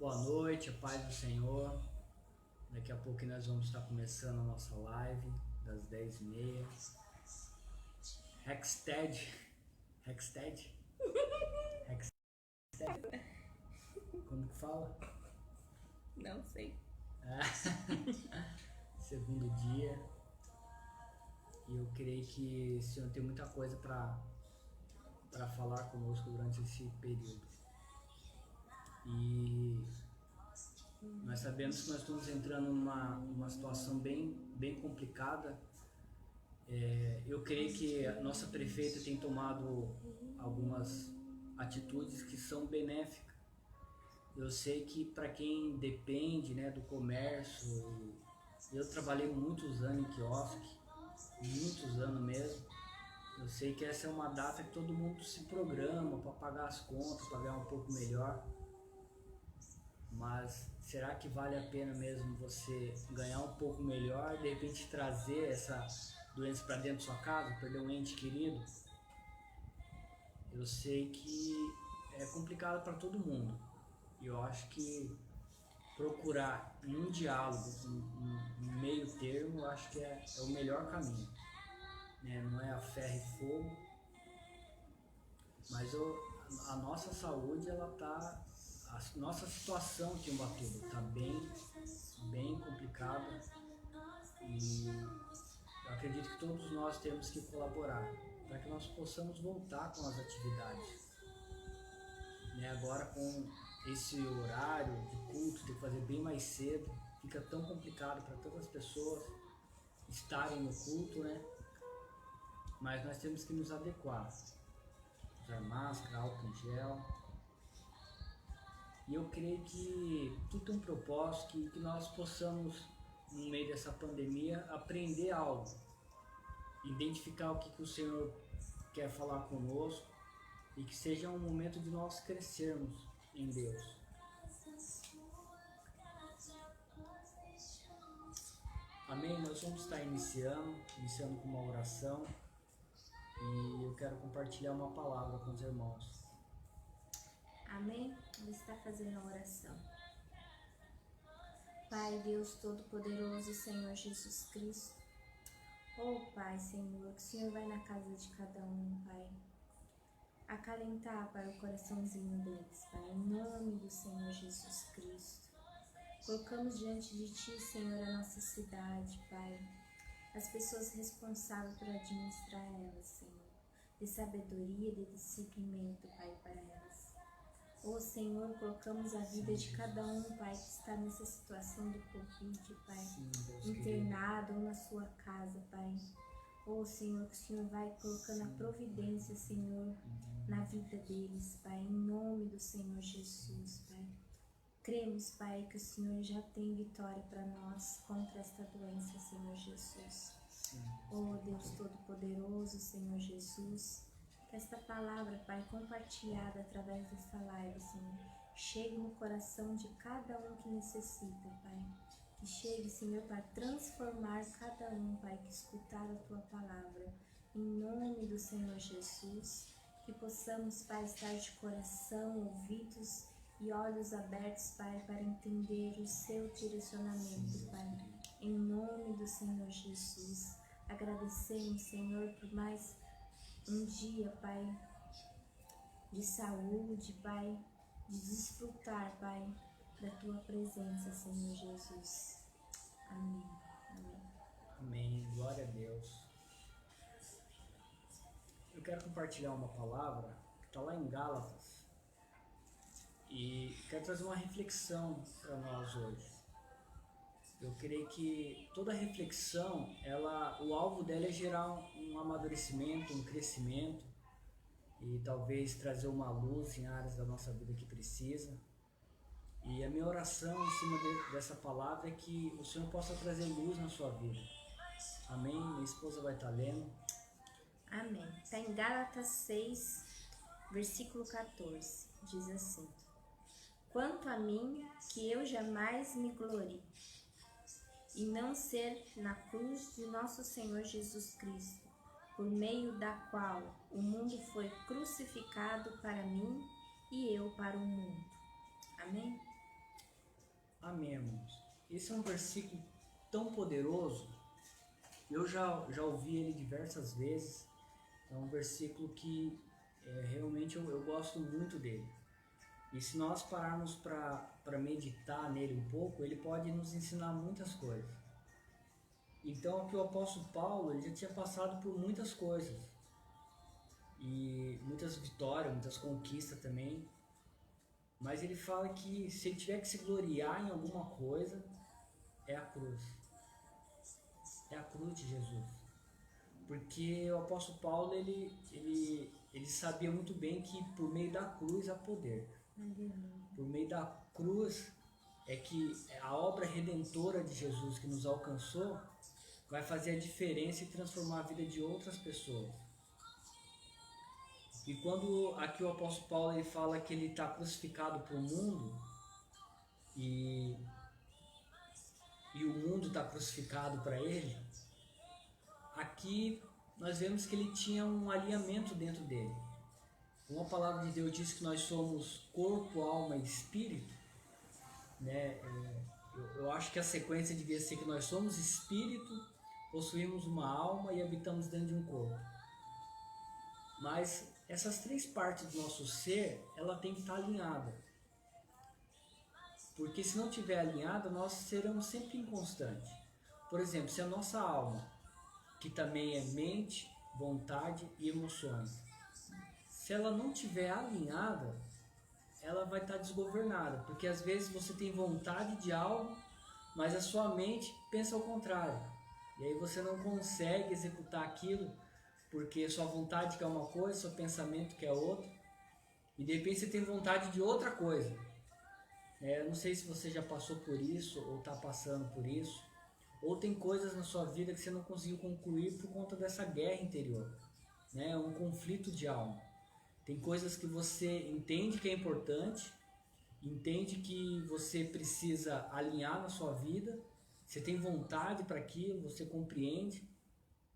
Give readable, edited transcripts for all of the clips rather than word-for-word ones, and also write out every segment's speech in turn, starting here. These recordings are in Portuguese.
Boa noite, a paz do Senhor. Daqui a pouco nós vamos estar começando a nossa live das 10h30. Hexted. Hexted? Hexted? Como que fala? Não sei. Segundo dia. E eu creio que o Senhor tem muita coisa para falar conosco durante esse período. E nós sabemos que nós estamos entrando numa situação bem complicada. Eu creio que a nossa prefeita tem tomado algumas atitudes que são benéficas. Eu sei que para quem depende, né, do comércio, eu trabalhei muitos anos em quiosque, muitos anos mesmo. Eu sei que essa é uma data que todo mundo se programa para pagar as contas, para ganhar um pouco melhor. Mas será que vale a pena mesmo você ganhar um pouco melhor, de repente trazer essa doença para dentro da sua casa, perder um ente querido? Eu sei que é complicado para todo mundo. E eu acho que procurar um diálogo, um meio termo, eu acho que é o melhor caminho. Né? Não é a ferro e fogo, mas a nossa saúde, a nossa situação aqui em Ubatuba está bem complicada, e eu acredito que todos nós temos que colaborar para que nós possamos voltar com as atividades. Né? Agora, com esse horário de culto, tem que fazer bem mais cedo, fica tão complicado para todas as pessoas estarem no culto, né? Mas nós temos que nos adequar, usar máscara, álcool em gel. E eu creio que tudo tem um propósito, que nós possamos, no meio dessa pandemia, aprender algo, identificar o que o Senhor quer falar conosco, e que seja um momento de nós crescermos em Deus. Amém? Nós vamos estar iniciando com uma oração, e eu quero compartilhar uma palavra com os irmãos. Amém? Ele está fazendo a oração. Pai Deus Todo-Poderoso, Senhor Jesus Cristo. Oh Pai, Senhor, que o Senhor vai na casa de cada um, Pai. Acalentar para o coraçãozinho deles, Pai, em nome do Senhor Jesus Cristo. Colocamos diante de Ti, Senhor, a nossa cidade, Pai. As pessoas responsáveis por administrar elas, Senhor. De sabedoria, de discernimento, Pai, para elas. Ó Senhor, colocamos a vida de cada um, Pai, que está nessa situação do Covid, Pai. Sim, Deus internado ou na sua casa, Pai. Ó Senhor, que o Senhor vai colocando a providência, Senhor, na vida deles, Pai, em nome do Senhor Jesus, Pai. Cremos, Pai, que o Senhor já tem vitória para nós contra esta doença, Senhor Jesus. Ó Deus Todo-Poderoso, Senhor Jesus, que esta palavra, Pai, compartilhada através desta live, Senhor, chegue no coração de cada um que necessita, Pai. Que chegue, Senhor, para transformar cada um, Pai, que escutar a Tua palavra. Em nome do Senhor Jesus, que possamos, Pai, estar de coração, ouvidos e olhos abertos, Pai, para entender o Seu direcionamento, Pai. Em nome do Senhor Jesus, agradecemos, Senhor, por mais um dia, Pai, de saúde, Pai, de desfrutar, Pai, da Tua presença, Senhor Jesus. Amém. Amém. Amém. Glória a Deus. Eu quero compartilhar uma palavra que está lá em Gálatas, e quero trazer uma reflexão para nós hoje. Eu creio que toda reflexão, o alvo dela é gerar um amadurecimento, um crescimento, e talvez trazer uma luz em áreas da nossa vida que precisa. E a minha oração em cima dessa palavra é que o Senhor possa trazer luz na sua vida. Amém? Minha esposa vai estar lendo. Amém. Está em Gálatas 6, versículo 14. Diz assim: Quanto a mim, que eu jamais me glorie, e não ser na cruz de nosso Senhor Jesus Cristo, por meio da qual o mundo foi crucificado para mim e eu para o mundo. Amém? amemos. Esse é um versículo tão poderoso, eu já ouvi ele diversas vezes, é um versículo que realmente eu gosto muito dele. E se nós pararmos para meditar nele um pouco, ele pode nos ensinar muitas coisas. Então, aqui o apóstolo Paulo, ele já tinha passado por muitas coisas, e muitas vitórias, muitas conquistas também, mas ele fala que se ele tiver que se gloriar em alguma coisa, é a cruz. É a cruz de Jesus. Porque o apóstolo Paulo, ele sabia muito bem que por meio da cruz há poder. Por meio da cruz é que a obra redentora de Jesus que nos alcançou vai fazer a diferença e transformar a vida de outras pessoas. E quando aqui o apóstolo Paulo ele fala que ele está crucificado para o mundo e o mundo está crucificado para ele, aqui nós vemos que ele tinha um alinhamento dentro dele. Como a palavra de Deus diz que nós somos corpo, alma e espírito, né? Eu acho que a sequência devia ser que nós somos espírito, possuímos uma alma e habitamos dentro de um corpo. Mas essas três partes do nosso ser, ela tem que estar alinhada. Porque se não estiver alinhada, nós seremos sempre inconstantes. Por exemplo, se a nossa alma, que também é mente, vontade e emoções, se ela não estiver alinhada, ela vai estar desgovernada. Porque às vezes você tem vontade de algo, mas a sua mente pensa ao contrário. E aí você não consegue executar aquilo, porque sua vontade quer uma coisa, seu pensamento quer outra, e de repente você tem vontade de outra coisa. Eu não sei se você já passou por isso, ou está passando por isso, ou tem coisas na sua vida que você não conseguiu concluir por conta dessa guerra interior, né? Um conflito de alma. Tem coisas que você entende que é importante, entende que você precisa alinhar na sua vida, você tem vontade para aquilo, você compreende,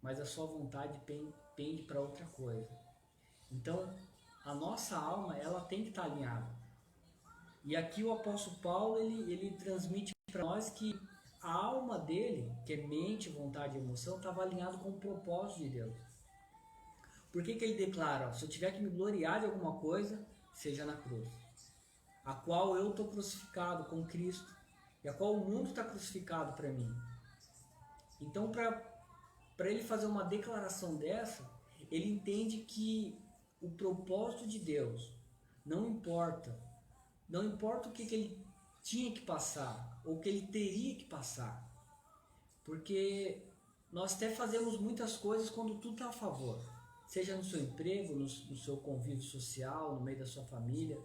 mas a sua vontade pende para outra coisa. Então, a nossa alma, ela tem que estar alinhada. E aqui o apóstolo Paulo, ele transmite para nós que a alma dele, que é mente, vontade e emoção, estava alinhado com o propósito de Deus. Por que ele declara, se eu tiver que me gloriar de alguma coisa, seja na cruz, a qual eu estou crucificado com Cristo, e a qual o mundo está crucificado para mim. Então, para ele fazer uma declaração dessa, ele entende que o propósito de Deus não importa o que ele tinha que passar, ou que ele teria que passar, porque nós até fazemos muitas coisas quando tudo está a favor, seja no seu emprego, no seu convívio social, no meio da sua família,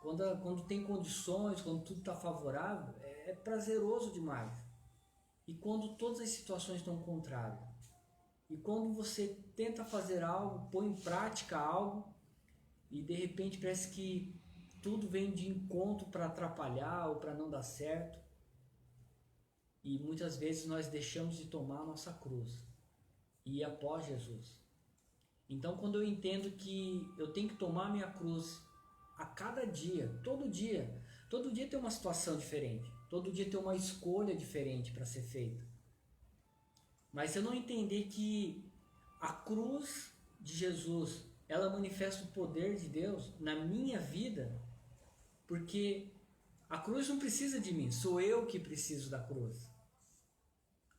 quando tem condições, quando tudo está favorável, é prazeroso demais. E quando todas as situações estão contrárias, e quando você tenta fazer algo, põe em prática algo, e de repente parece que tudo vem de encontro para atrapalhar ou para não dar certo, e muitas vezes nós deixamos de tomar a nossa cruz e ir após Jesus. Então, quando eu entendo que eu tenho que tomar a minha cruz a cada dia, todo dia tem uma situação diferente, todo dia tem uma escolha diferente para ser feita. Mas se eu não entender que a cruz de Jesus, ela manifesta o poder de Deus na minha vida, porque a cruz não precisa de mim, sou eu que preciso da cruz.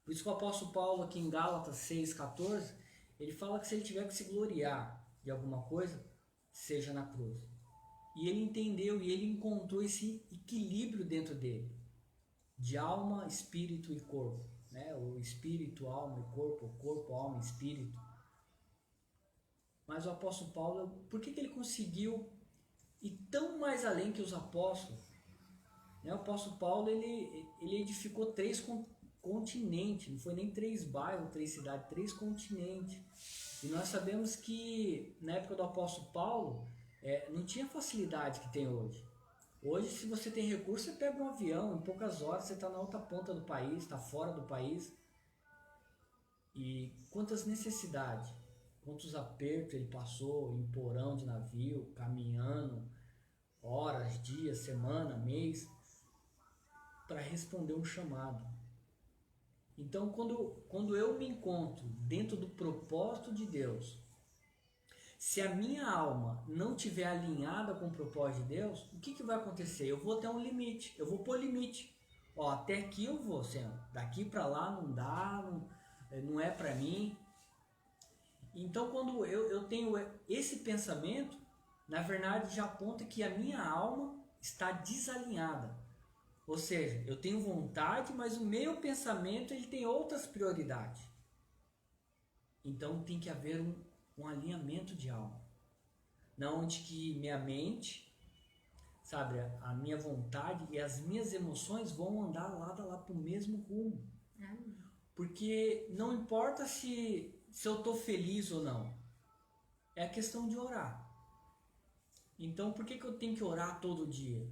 Por isso que o apóstolo Paulo aqui em Gálatas 6,14, ele fala que se ele tiver que se gloriar de alguma coisa, seja na cruz. E ele entendeu e ele encontrou esse equilíbrio dentro dele, de alma, espírito e corpo, né? O espírito, alma e corpo, o corpo, alma e espírito. Mas o apóstolo Paulo, por que ele conseguiu ir tão mais além que os apóstolos? O apóstolo Paulo, ele edificou 3 continentes, não foi nem 3 bairros, 3 cidades, 3 continentes. E nós sabemos que na época do apóstolo Paulo, não tinha a facilidade que tem hoje. Hoje, se você tem recurso, você pega um avião, em poucas horas você está na outra ponta do país, está fora do país. E quantas necessidades, quantos apertos ele passou em porão de navio, caminhando, horas, dias, semana, mês. para responder um chamado. Então, quando eu me encontro dentro do propósito de Deus, se a minha alma não estiver alinhada com o propósito de Deus, o que vai acontecer? Eu vou ter um limite, eu vou pôr limite. Ó, até aqui eu vou, Senhor. Daqui para lá não dá, não é para mim. Então, quando eu tenho esse pensamento, na verdade já aponta que a minha alma está desalinhada. Ou seja, eu tenho vontade, mas o meu pensamento ele tem outras prioridades. Então tem que haver um alinhamento de alma. Não onde que minha mente, sabe, a minha vontade e as minhas emoções vão andar lado a lado para o mesmo rumo. Porque não importa se eu estou feliz ou não. É a questão de orar. Então por que eu tenho que orar todo dia?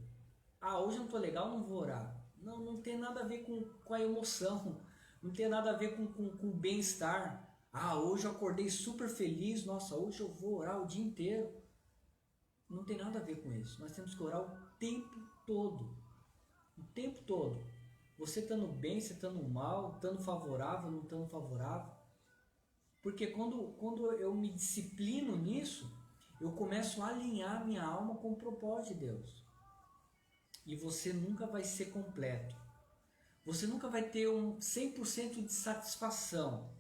Ah, hoje eu não estou legal, não vou orar. Não tem nada a ver com a emoção. Não tem nada a ver com o bem-estar. Ah, hoje eu acordei super feliz. Nossa, hoje eu vou orar o dia inteiro. Não tem nada a ver com isso. Nós temos que orar o tempo todo. O tempo todo. Você estando bem, você estando mal, estando favorável, não estando favorável. Porque quando eu me disciplino nisso, eu começo a alinhar minha alma com o propósito de Deus. E você nunca vai ser completo. Você nunca vai ter 100% de satisfação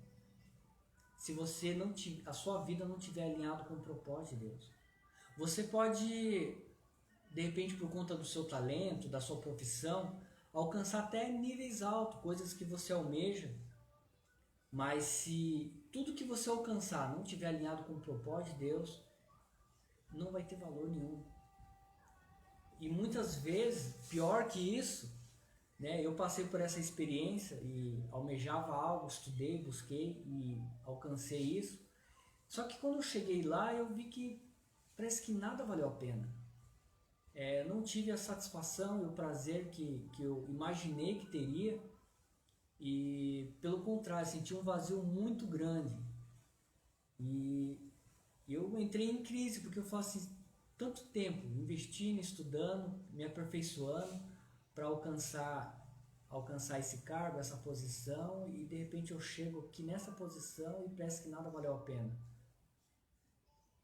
se você a sua vida não estiver alinhada com o propósito de Deus. Você pode, de repente, por conta do seu talento, da sua profissão, alcançar até níveis altos, coisas que você almeja. Mas se tudo que você alcançar não estiver alinhado com o propósito de Deus, não vai ter valor nenhum. E muitas vezes, pior que isso, né, eu passei por essa experiência e almejava algo, estudei, busquei e alcancei isso. Só que quando eu cheguei lá, eu vi que parece que nada valeu a pena. Não tive a satisfação e o prazer que eu imaginei que teria. E pelo contrário, senti um vazio muito grande. E eu entrei em crise, porque eu faço assim, tanto tempo investindo, estudando, me aperfeiçoando para alcançar esse cargo, essa posição, e de repente eu chego aqui nessa posição e parece que nada valeu a pena.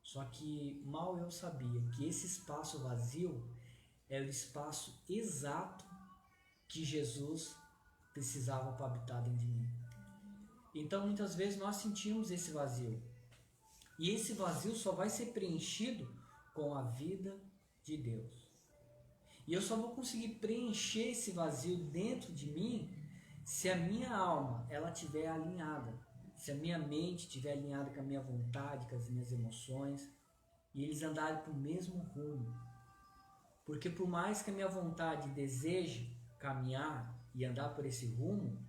Só que mal eu sabia que esse espaço vazio era o espaço exato que Jesus precisava para habitar dentro de mim. Então muitas vezes nós sentimos esse vazio. E esse vazio só vai ser preenchido com a vida de Deus. E eu só vou conseguir preencher esse vazio dentro de mim se a minha alma ela estiver alinhada. Se a minha mente estiver alinhada com a minha vontade, com as minhas emoções, e eles andarem para o mesmo rumo. Porque por mais que a minha vontade deseje caminhar e andar por esse rumo,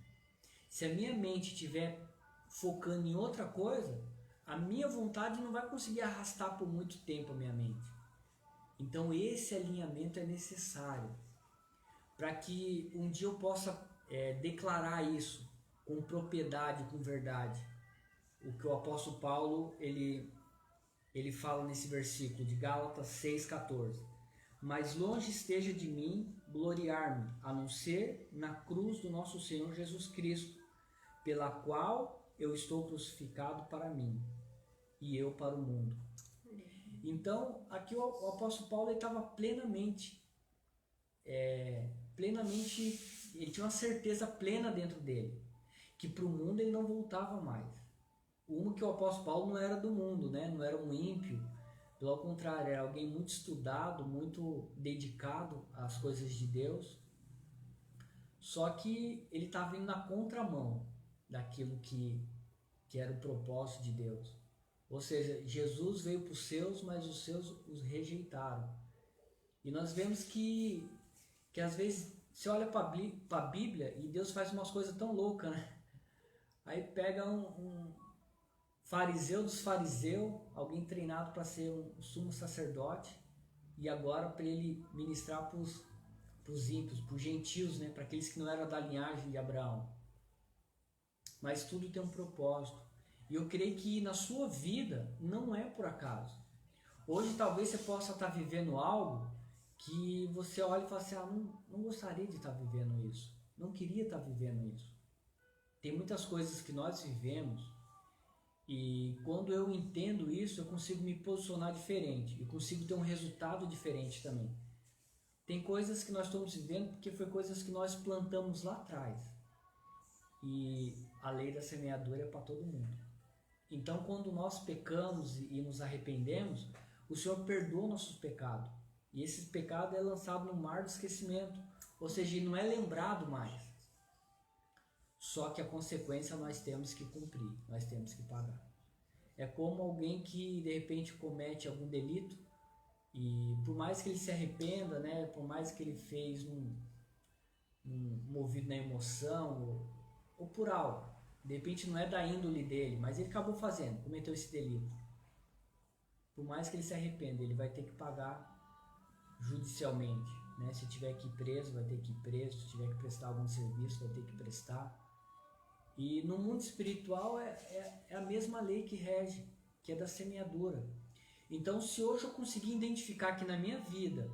se a minha mente estiver focando em outra coisa, a minha vontade não vai conseguir arrastar por muito tempo a minha mente. Então esse alinhamento é necessário para que um dia eu possa declarar isso com propriedade, com verdade. O que o apóstolo Paulo ele fala nesse versículo de Gálatas 6,14. Mas longe esteja de mim gloriar-me, a não ser na cruz do nosso Senhor Jesus Cristo, pela qual eu estou crucificado para mim, e eu para o mundo. Então, aqui o apóstolo Paulo estava plenamente, ele tinha uma certeza plena dentro dele, que para o mundo ele não voltava mais. Que o apóstolo Paulo não era do mundo, né? Não era um ímpio, pelo contrário, era alguém muito estudado, muito dedicado às coisas de Deus. Só que ele estava indo na contramão daquilo que era o propósito de Deus. Ou seja, Jesus veio para os seus, mas os seus os rejeitaram. E nós vemos que às vezes você olha para a Bíblia e Deus faz umas coisas tão loucas, né? Aí pega um fariseu dos fariseus, alguém treinado para ser um sumo sacerdote, e agora para ele ministrar para os ímpios, para os gentios, né? Para aqueles que não eram da linhagem de Abraão. Mas tudo tem um propósito. E eu creio que na sua vida não é por acaso. Hoje talvez você possa estar vivendo algo que você olha e fala assim, não gostaria de estar vivendo isso, não queria estar vivendo isso. Tem muitas coisas que nós vivemos e quando eu entendo isso, eu consigo me posicionar diferente, eu consigo ter um resultado diferente também. Tem coisas que nós estamos vivendo porque foi coisas que nós plantamos lá atrás. E a lei da semeadura é para todo mundo. Então, quando nós pecamos e nos arrependemos, o Senhor perdoa nossos pecados. E esse pecado é lançado no mar do esquecimento. Ou seja, ele não é lembrado mais. Só que a consequência nós temos que cumprir, nós temos que pagar. É como alguém que de repente comete algum delito e por mais que ele se arrependa, né, por mais que ele fez movido na emoção ou por algo, de repente não é da índole dele, mas ele acabou fazendo, cometeu esse delito. Por mais que ele se arrependa, ele vai ter que pagar judicialmente, né? Se tiver que ir preso, vai ter que ir preso, se tiver que prestar algum serviço, vai ter que prestar. E no mundo espiritual é a mesma lei que rege, que é da semeadura. Então, se hoje eu conseguir identificar que na minha vida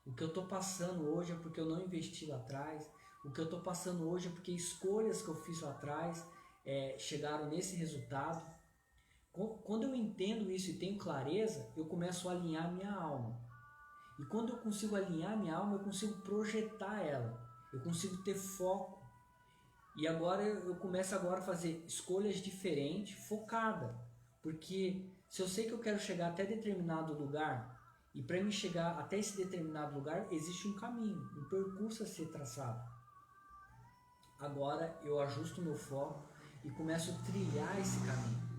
o que eu estou passando hoje é porque eu não investi lá atrás, o que eu estou passando hoje é porque escolhas que eu fiz lá atrás chegaram nesse resultado. Quando eu entendo isso e tenho clareza, eu começo a alinhar minha alma. E quando eu consigo alinhar minha alma, eu consigo projetar ela, eu consigo ter foco. E agora eu começo agora a fazer escolhas diferentes, focada. Porque se eu sei que eu quero chegar até determinado lugar, e para me chegar até esse determinado lugar, existe um caminho, um percurso a ser traçado. Agora eu ajusto meu foco e começo a trilhar esse caminho.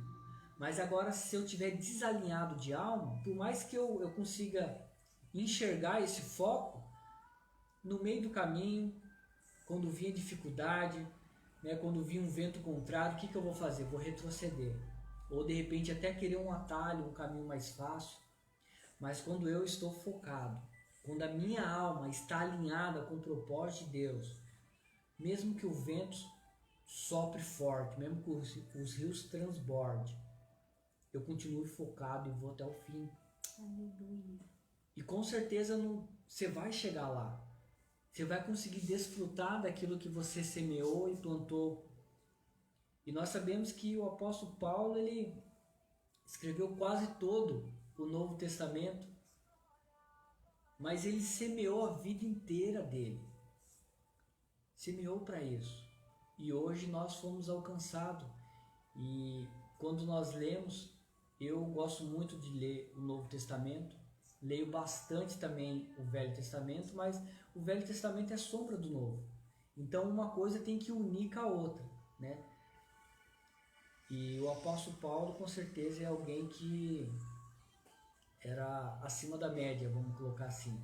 Mas agora, se eu estiver desalinhado de alma, por mais que eu consiga enxergar esse foco, no meio do caminho, quando vir dificuldade, né, quando vir um vento contrário, o que eu vou fazer? Vou retroceder. Ou de repente até querer um atalho, um caminho mais fácil. Mas quando eu estou focado, quando a minha alma está alinhada com o propósito de Deus, mesmo que o vento sopre forte, mesmo que os rios transbordem, eu continuo focado e vou até o fim. Aleluia. E com certeza você vai chegar lá. Você vai conseguir desfrutar daquilo que você semeou e plantou. E nós sabemos que o apóstolo Paulo, ele escreveu quase todo o Novo Testamento, mas ele semeou a vida inteira dele. Semeou para isso. E hoje nós fomos alcançados. E quando nós lemos, eu gosto muito de ler o Novo Testamento, leio bastante também o Velho Testamento, mas o Velho Testamento é sombra do Novo. Então uma coisa tem que unir com a outra, né? E o apóstolo Paulo com certeza é alguém que era acima da média, vamos colocar assim.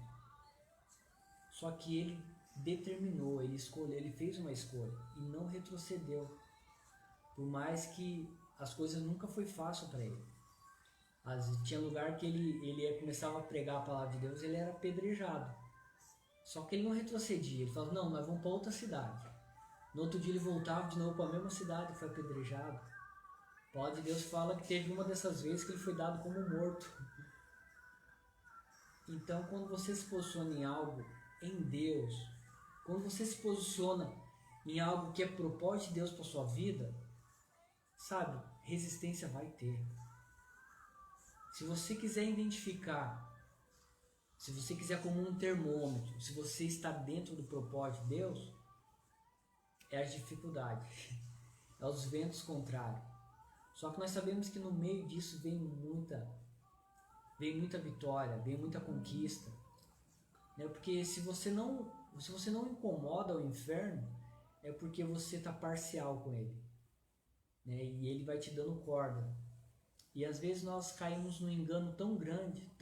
Só que ele determinou, ele escolheu, ele fez uma escolha e não retrocedeu. Por mais que as coisas nunca foi fácil para ele. Tinha lugar que ele começava a pregar a palavra de Deus, ele era apedrejado. Só que ele não retrocedia, ele falava, não, nós vamos para outra cidade. No outro dia ele voltava de novo para a mesma cidade e foi apedrejado. A palavra de Deus fala que teve uma dessas vezes que ele foi dado como morto. Então, quando você se posiciona em algo, em Deus, quando você se posiciona em algo que é propósito de Deus para sua vida, sabe, resistência vai ter. Se você quiser identificar, se você quiser como um termômetro, se você está dentro do propósito de Deus, é as dificuldades, é os ventos contrários. Só que nós sabemos que no meio disso vem muita vitória, vem muita conquista, né? Porque se você não incomoda o inferno, é porque você está parcial com ele, né? E ele vai te dando corda. E às vezes nós caímos num engano tão grande,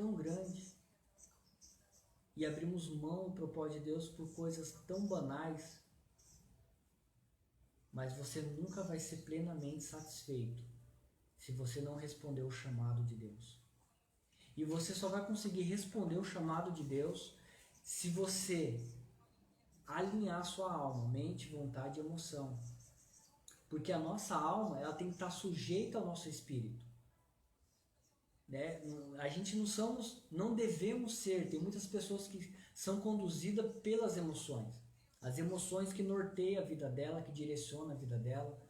e abrimos mão do propósito de Deus por coisas tão banais, mas você nunca vai ser plenamente satisfeito se você não responder o chamado de Deus. E você só vai conseguir responder o chamado de Deus se você alinhar sua alma, mente, vontade e emoção. Porque a nossa alma, ela tem que estar sujeita ao nosso espírito. Né? A gente não devemos ser, tem muitas pessoas que são conduzidas pelas emoções. As emoções que norteiam a vida dela, que direcionam a vida dela.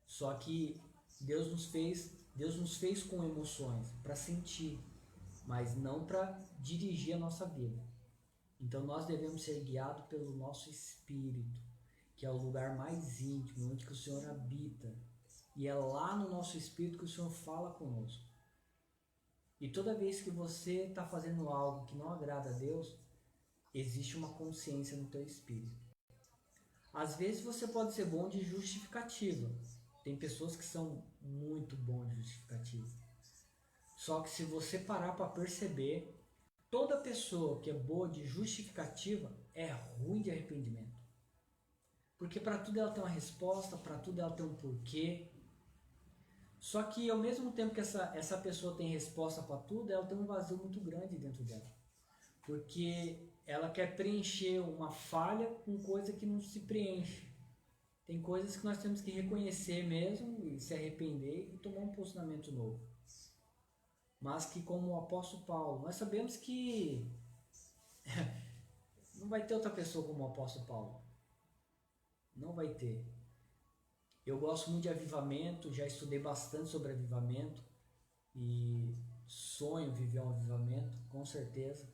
Só que Deus nos fez com emoções para sentir, mas não para dirigir a nossa vida. Então nós devemos ser guiados pelo nosso espírito, que é o lugar mais íntimo, onde que o Senhor habita. E é lá no nosso espírito que o Senhor fala conosco. E toda vez que você está fazendo algo que não agrada a Deus, existe uma consciência no teu espírito. Às vezes você pode ser bom de justificativa. Tem pessoas que são muito bons de justificativa. Só que se você parar para perceber, toda pessoa que é boa de justificativa é ruim de arrependimento. Porque para tudo ela tem uma resposta, para tudo ela tem um porquê. Só que ao mesmo tempo que essa pessoa tem resposta para tudo, ela tem um vazio muito grande dentro dela. Porque ela quer preencher uma falha com coisa que não se preenche. Tem coisas que nós temos que reconhecer mesmo e se arrepender e tomar um posicionamento novo. Mas que, como o apóstolo Paulo, nós sabemos que não vai ter outra pessoa como o apóstolo Paulo. Não vai ter. Eu gosto muito de avivamento, já estudei bastante sobre avivamento e sonho viver um avivamento, com certeza.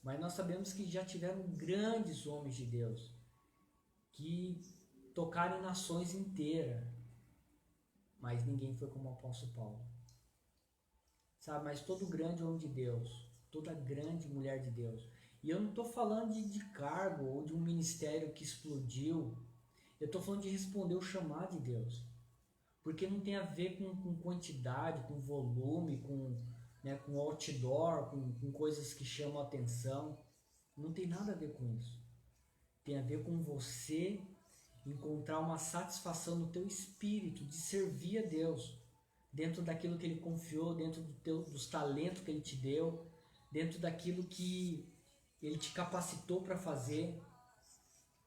Mas nós sabemos que já tiveram grandes homens de Deus que tocaram em nações inteiras, mas ninguém foi como o apóstolo Paulo. Sabe, mas todo grande homem de Deus, toda grande mulher de Deus, e eu não estou falando de cargo ou de um ministério que explodiu, eu estou falando de responder o chamado de Deus, porque não tem a ver com quantidade, com volume, com outdoor, com coisas que chamam a atenção, não tem nada a ver com isso. Tem a ver com você encontrar uma satisfação no teu espírito de servir a Deus, dentro daquilo que Ele confiou, dentro dos talentos que Ele te deu, dentro daquilo que Ele te capacitou para fazer.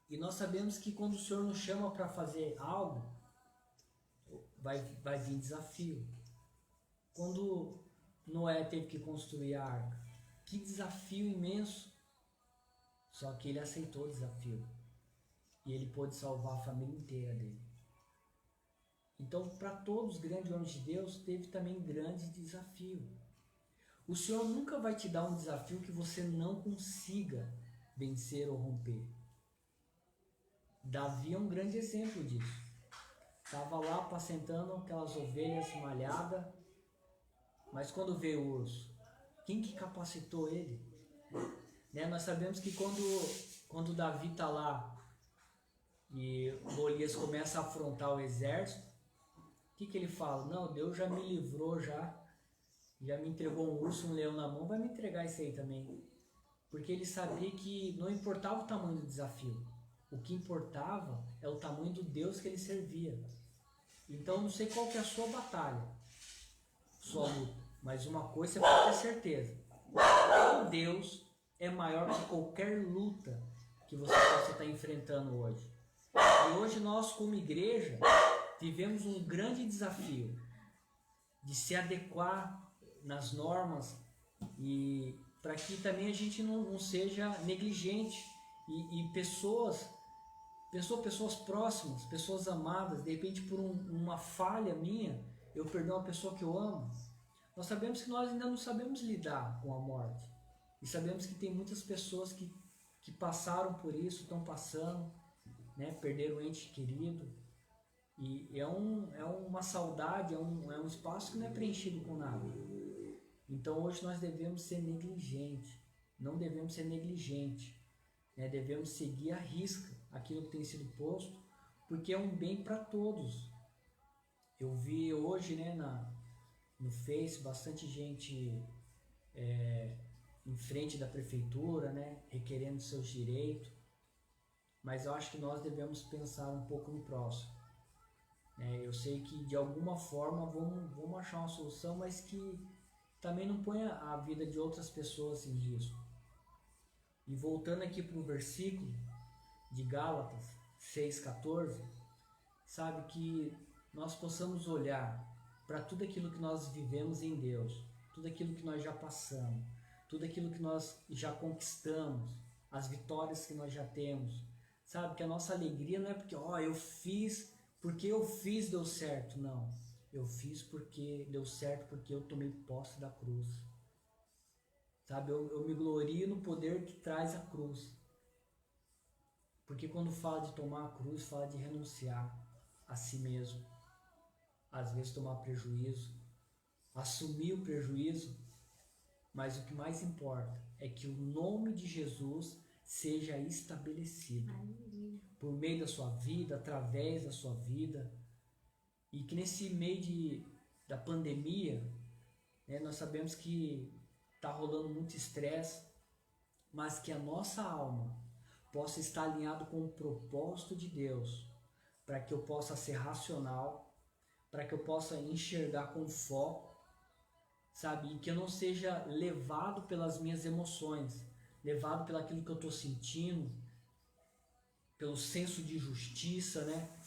E nós sabemos que quando o Senhor nos chama para fazer algo, vai vir desafio. Quando Noé teve que construir a arca, que desafio imenso! Só que ele aceitou o desafio. E ele pôde salvar a família inteira dele. Então, para todos os grandes homens de Deus, teve também grande desafio. O Senhor nunca vai te dar um desafio que você não consiga vencer ou romper. Davi é um grande exemplo disso. Estava lá apacentando aquelas ovelhas malhadas, mas quando veio o urso, quem que capacitou ele? Nós sabemos que quando Davi está lá e Golias começa a afrontar o exército, o que ele fala? Não, Deus já me livrou, já me entregou um urso, um leão na mão, vai me entregar isso aí também. Porque ele sabia que não importava o tamanho do desafio, o que importava é o tamanho do Deus que ele servia. Então não sei qual que é a sua batalha, sua luta, mas uma coisa você pode ter certeza: o Deus é maior que qualquer luta que você possa estar enfrentando hoje. E hoje nós, como igreja, vivemos um grande desafio de se adequar nas normas e para que também a gente não seja negligente e pessoas próximas, pessoas amadas, de repente por uma falha minha, eu perdoo uma pessoa que eu amo. Nós sabemos que nós ainda não sabemos lidar com a morte. E sabemos que tem muitas pessoas que passaram por isso, estão passando, perderam um ente querido. E é uma saudade, é um espaço que não é preenchido com nada. Então hoje nós devemos ser negligentes, não devemos ser negligentes. Devemos seguir à risca aquilo que tem sido posto, porque é um bem para todos. Eu vi hoje no Face bastante gente em frente da prefeitura, requerendo seus direitos, mas eu acho que nós devemos pensar um pouco no próximo. Eu sei que de alguma forma vamos achar uma solução, mas que também não ponha a vida de outras pessoas em risco. E voltando aqui para o versículo de Gálatas 6,14, sabe, que nós possamos olhar para tudo aquilo que nós vivemos em Deus, tudo aquilo que nós já passamos, tudo aquilo que nós já conquistamos, as vitórias que nós já temos. Sabe, que a nossa alegria não é porque, porque eu fiz deu certo, não. Eu fiz porque deu certo, porque eu tomei posse da cruz. Sabe, eu me glorio no poder que traz a cruz. Porque quando fala de tomar a cruz, fala de renunciar a si mesmo. Às vezes tomar prejuízo, assumir o prejuízo, mas o que mais importa é que o nome de Jesus seja estabelecido por meio da sua vida, através da sua vida, e que nesse meio da pandemia, né, nós sabemos que está rolando muito estresse, mas que a nossa alma possa estar alinhado com o propósito de Deus, para que eu possa ser racional, para que eu possa enxergar com foco, sabe? E que eu não seja levado pelas minhas emoções, levado pelo aquilo que eu estou sentindo, pelo senso de justiça, né?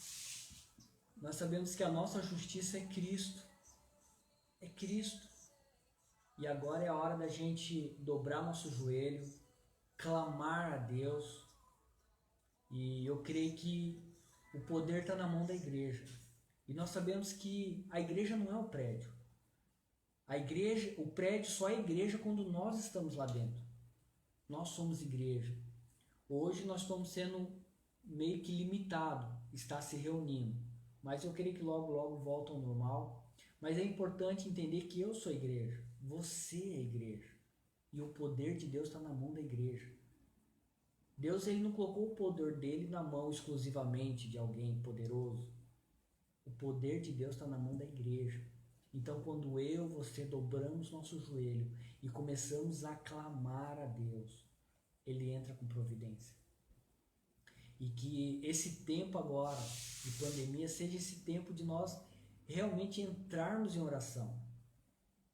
Nós sabemos que a nossa justiça é Cristo. É Cristo. E agora é a hora da gente dobrar nosso joelho, clamar a Deus. E eu creio que o poder está na mão da igreja. E nós sabemos que a igreja não é o prédio. A igreja, o prédio só é igreja quando nós estamos lá dentro. Nós somos igreja. Hoje nós estamos sendo meio que limitado, está se reunindo. Mas eu creio que logo, logo volta ao normal. Mas é importante entender que eu sou igreja. Você é igreja. E o poder de Deus está na mão da igreja. Deus, ele não colocou o poder dele na mão exclusivamente de alguém poderoso. O poder de Deus está na mão da igreja. Então, quando você dobramos nosso joelho e começamos a clamar a Deus, ele entra com providência. E que esse tempo agora de pandemia seja esse tempo de nós realmente entrarmos em oração.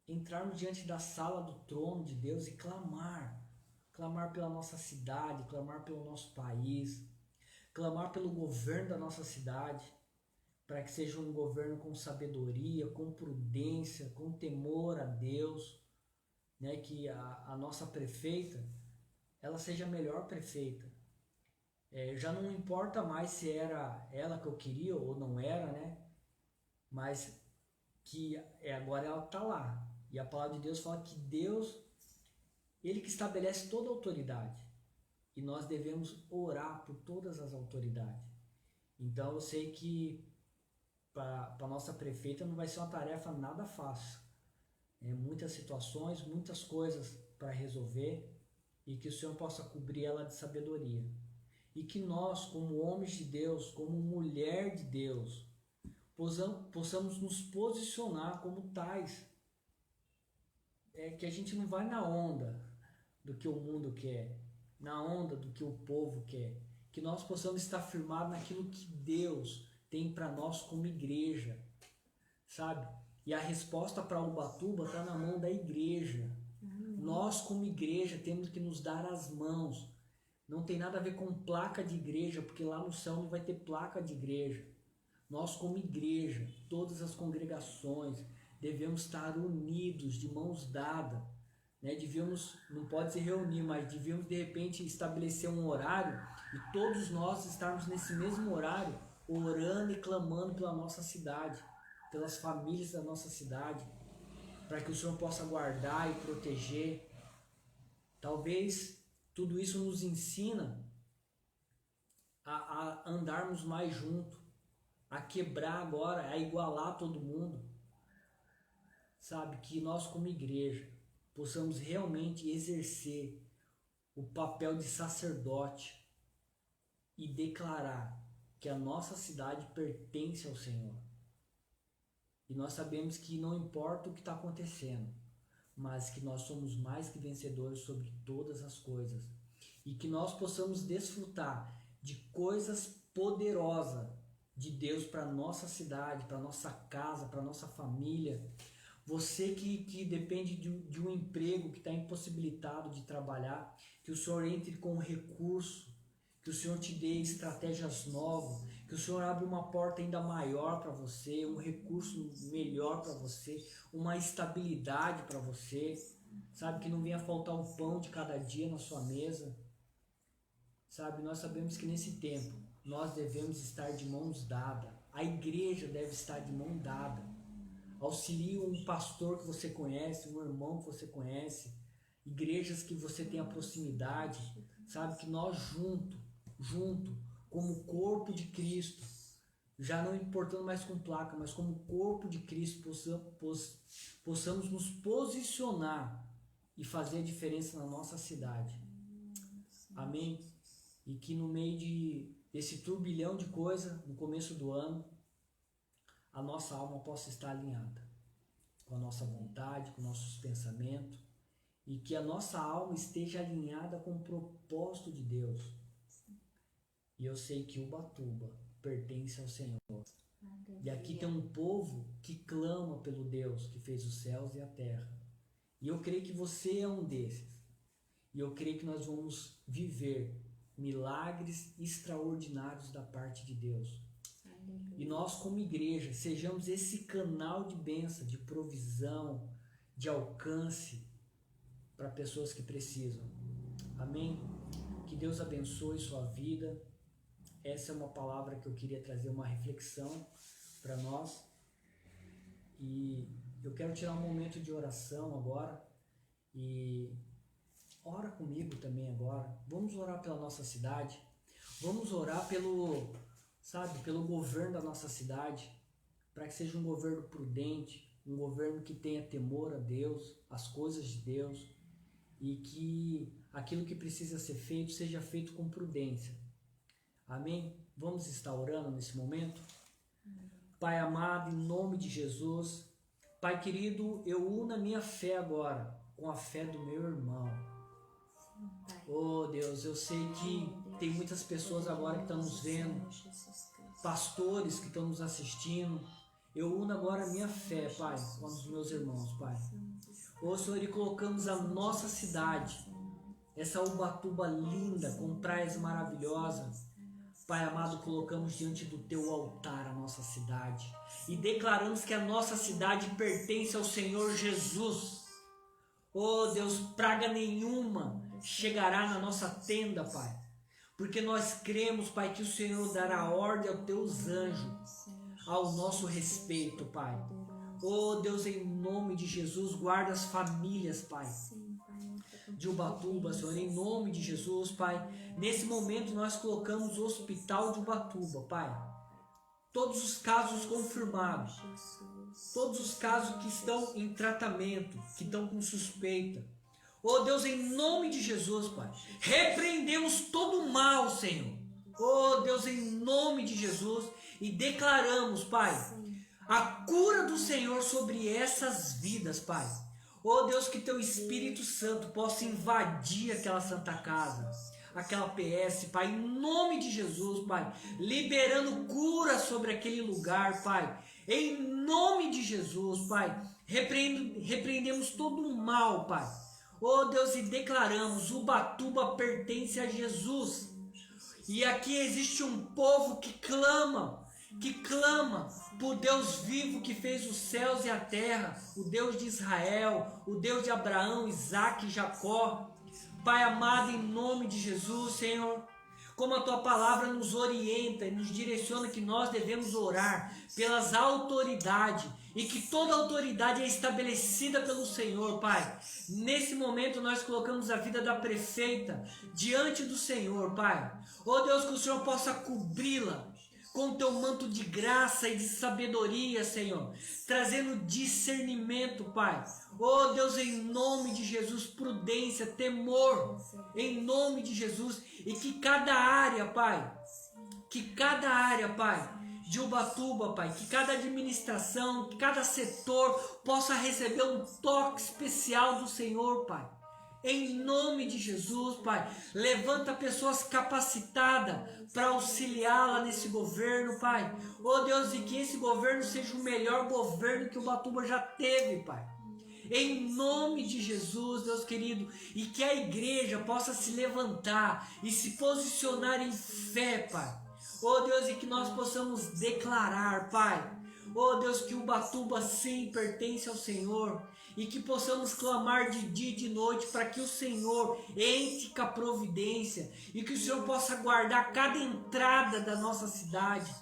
Entrarmos diante da sala do trono de Deus e clamar. Clamar pela nossa cidade, clamar pelo nosso país, clamar pelo governo da nossa cidade, para que seja um governo com sabedoria, com prudência, com temor a Deus, né? Que a nossa prefeita, ela seja a melhor prefeita. Já não importa mais se era ela que eu queria ou não era, né? Mas que agora ela está lá. E a palavra de Deus fala que Deus, ele que estabelece toda a autoridade. E nós devemos orar por todas as autoridades. Então eu sei que para a nossa prefeita não vai ser uma tarefa nada fácil. Muitas situações, muitas coisas para resolver, e que o Senhor possa cobrir ela de sabedoria. E que nós, como homens de Deus, como mulher de Deus, possamos nos posicionar como tais. Que a gente não vai na onda do que o mundo quer, na onda do que o povo quer. Que nós possamos estar firmados naquilo que Deus tem para nós como igreja, sabe? E a resposta para Ubatuba está na mão da igreja. Nós, como igreja, temos que nos dar as mãos. Não tem nada a ver com placa de igreja, porque lá no céu não vai ter placa de igreja. Nós, como igreja, todas as congregações, devemos estar unidos, de mãos dadas, né? Não pode se reunir, mas devíamos de repente estabelecer um horário e todos nós estarmos nesse mesmo horário, orando e clamando pela nossa cidade, pelas famílias da nossa cidade, para que o Senhor possa guardar e proteger. Talvez tudo isso nos ensina a andarmos mais juntos, a quebrar agora, a igualar todo mundo. Sabe, que nós como igreja possamos realmente exercer o papel de sacerdote e declarar que a nossa cidade pertence ao Senhor. E nós sabemos que não importa o que está acontecendo, mas que nós somos mais que vencedores sobre todas as coisas. E que nós possamos desfrutar de coisas poderosas de Deus para a nossa cidade, para a nossa casa, para a nossa família. Você que depende de um emprego, que está impossibilitado de trabalhar, que o Senhor entre com recurso, que o Senhor te dê estratégias novas, que o Senhor abra uma porta ainda maior para você, um recurso melhor para você, uma estabilidade para você, sabe, que não venha faltar o pão de cada dia na sua mesa, sabe, nós sabemos que nesse tempo nós devemos estar de mãos dadas, a igreja deve estar de mão dada, auxilie um pastor que você conhece, um irmão que você conhece, igrejas que você tenha proximidade, sabe, que nós junto, como corpo de Cristo, já não importando mais com placa, mas como corpo de Cristo, possamos nos posicionar e fazer a diferença na nossa cidade. Amém? E que no meio desse turbilhão de coisa, no começo do ano, a nossa alma possa estar alinhada com a nossa vontade, com nossos pensamentos, e que a nossa alma esteja alinhada com o propósito de Deus. E eu sei que Ubatuba pertence ao Senhor. E aqui tem um povo que clama pelo Deus que fez os céus e a terra. E eu creio que você é um desses. E eu creio que nós vamos viver milagres extraordinários da parte de Deus. E nós, como igreja, sejamos esse canal de bênção, de provisão, de alcance para pessoas que precisam. Amém? Que Deus abençoe sua vida. Essa é uma palavra que eu queria trazer, uma reflexão para nós. E eu quero tirar um momento de oração agora. E ora comigo também agora. Vamos orar pela nossa cidade. Vamos orar pelo governo da nossa cidade, para que seja um governo prudente, um governo que tenha temor a Deus, as coisas de Deus, e que aquilo que precisa ser feito seja feito com prudência. Amém? Vamos estar orando nesse momento? Pai amado, em nome de Jesus, Pai querido, eu uno a minha fé agora com a fé do meu irmão. Oh Deus, eu sei que tem muitas pessoas agora que estão nos vendo, pastores que estão nos assistindo. Eu uno agora a minha fé, Pai, com os meus irmãos, Pai. Oh Senhor, e colocamos a nossa cidade, essa Ubatuba linda, com praias maravilhosas, Pai amado, colocamos diante do Teu altar a nossa cidade e declaramos que a nossa cidade pertence ao Senhor Jesus. Oh Deus, praga nenhuma chegará na nossa tenda, Pai, porque nós cremos, Pai, que o Senhor dará ordem aos Teus anjos ao nosso respeito, Pai. Oh Deus, em nome de Jesus, guarda as famílias, Pai, de Ubatuba, Senhor, em nome de Jesus, Pai. Nesse momento nós colocamos o hospital de Ubatuba, Pai. Todos os casos confirmados, todos os casos que estão em tratamento, que estão com suspeita. Oh Deus, em nome de Jesus, Pai, repreendemos todo o mal, Senhor. Oh Deus, em nome de Jesus, e declaramos, Pai, a cura do Senhor sobre essas vidas, Pai. Oh Deus, que Teu Espírito Santo possa invadir aquela Santa Casa, aquela PS, Pai, em nome de Jesus, Pai, liberando cura sobre aquele lugar, Pai, em nome de Jesus, Pai, repreendemos todo o mal, Pai. Oh Deus, e declaramos, Ubatuba pertence a Jesus, e aqui existe um povo que clama por Deus vivo que fez os céus e a terra, o Deus de Israel, o Deus de Abraão, Isaque e Jacó. Pai amado, em nome de Jesus, Senhor, como a Tua palavra nos orienta e nos direciona que nós devemos orar pelas autoridades e que toda autoridade é estabelecida pelo Senhor, Pai. Nesse momento nós colocamos a vida da prefeita diante do Senhor, Pai. Oh Deus, que o Senhor possa cobri-la com Teu manto de graça e de sabedoria, Senhor, trazendo discernimento, Pai. Oh Deus, em nome de Jesus, prudência, temor, em nome de Jesus, e que cada área, Pai, de Ubatuba, Pai, que cada administração, que cada setor possa receber um toque especial do Senhor, Pai. Em nome de Jesus, Pai, levanta pessoas capacitadas para auxiliá-la nesse governo, Pai. Oh Deus, e que esse governo seja o melhor governo que Ubatuba já teve, Pai. Em nome de Jesus, Deus querido, e que a igreja possa se levantar e se posicionar em fé, Pai. Oh Deus, e que nós possamos declarar, Pai, oh Deus, que Ubatuba sim pertence ao Senhor, e que possamos clamar de dia e de noite para que o Senhor entre com a providência e que o Senhor possa guardar cada entrada da nossa cidade.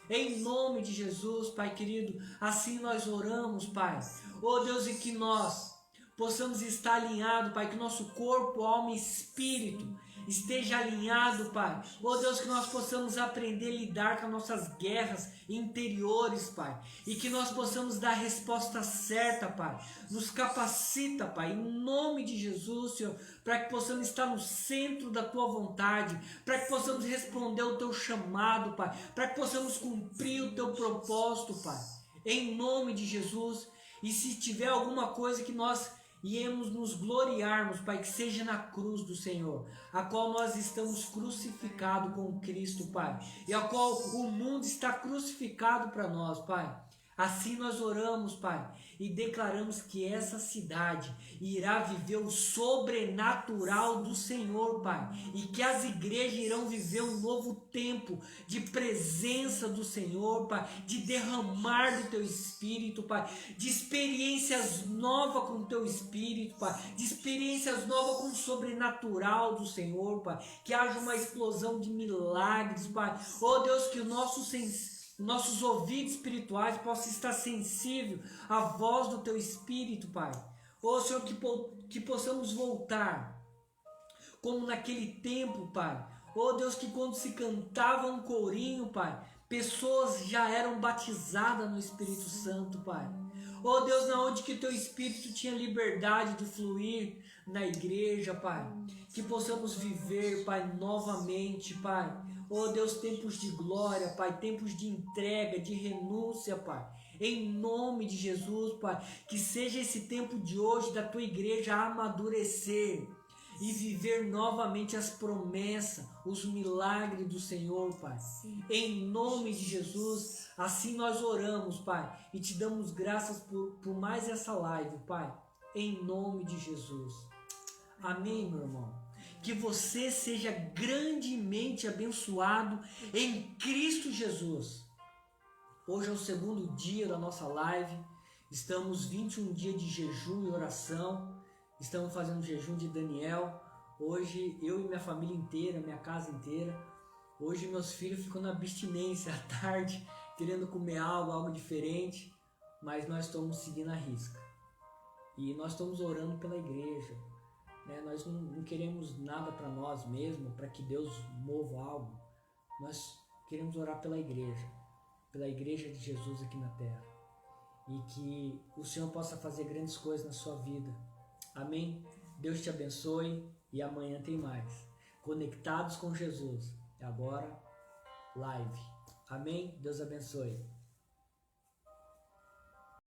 Em nome de Jesus, Pai querido, assim nós oramos, Pai. Oh Deus, e que nós possamos estar alinhados, Pai, que nosso corpo, alma e espírito esteja alinhado, Pai. Oh Deus, que nós possamos aprender a lidar com as nossas guerras interiores, Pai, e que nós possamos dar a resposta certa, Pai. Nos capacita, Pai, em nome de Jesus, Senhor, para que possamos estar no centro da Tua vontade, para que possamos responder o Teu chamado, Pai, para que possamos cumprir o Teu propósito, Pai, em nome de Jesus. E se tiver alguma coisa que nós iremos nos gloriarmos, Pai, que seja na cruz do Senhor, a qual nós estamos crucificados com Cristo, Pai, e a qual o mundo está crucificado para nós, Pai. Assim nós oramos, Pai, e declaramos que essa cidade irá viver o sobrenatural do Senhor, Pai, e que as igrejas irão viver um novo tempo de presença do Senhor, Pai, de derramar do Teu Espírito, Pai, de experiências novas com o Teu Espírito, Pai, de experiências novas com o sobrenatural do Senhor, Pai, que haja uma explosão de milagres, Pai. Oh Deus, que o nossos ouvidos espirituais possam estar sensíveis à voz do Teu Espírito, Pai. Ó Senhor, que possamos voltar como naquele tempo, Pai. Ó Deus, que quando se cantava um corinho, Pai, pessoas já eram batizadas no Espírito Santo, Pai. Ó Deus, na onde que Teu Espírito tinha liberdade de fluir na igreja, Pai. Que possamos viver, Pai, novamente, Pai. Oh Deus, tempos de glória, Pai, tempos de entrega, de renúncia, Pai. Em nome de Jesus, Pai, que seja esse tempo de hoje da Tua igreja amadurecer e viver novamente as promessas, os milagres do Senhor, Pai. Sim. Em nome de Jesus, assim nós oramos, Pai, e Te damos graças por mais essa live, Pai. Em nome de Jesus. Amém, meu irmão. Que você seja grandemente abençoado em Cristo Jesus. Hoje é o segundo dia da nossa live. Estamos 21 dias de jejum e oração. Estamos fazendo o jejum de Daniel. Hoje eu e minha família inteira, minha casa inteira. Hoje meus filhos ficam na abstinência à tarde, querendo comer algo diferente. Mas nós estamos seguindo a risca. E nós estamos orando pela igreja. Nós não queremos nada para nós mesmos, para que Deus mova algo. Nós queremos orar pela igreja de Jesus aqui na terra. E que o Senhor possa fazer grandes coisas na sua vida. Amém? Deus te abençoe e amanhã tem mais. Conectados com Jesus. E agora, live. Amém? Deus abençoe.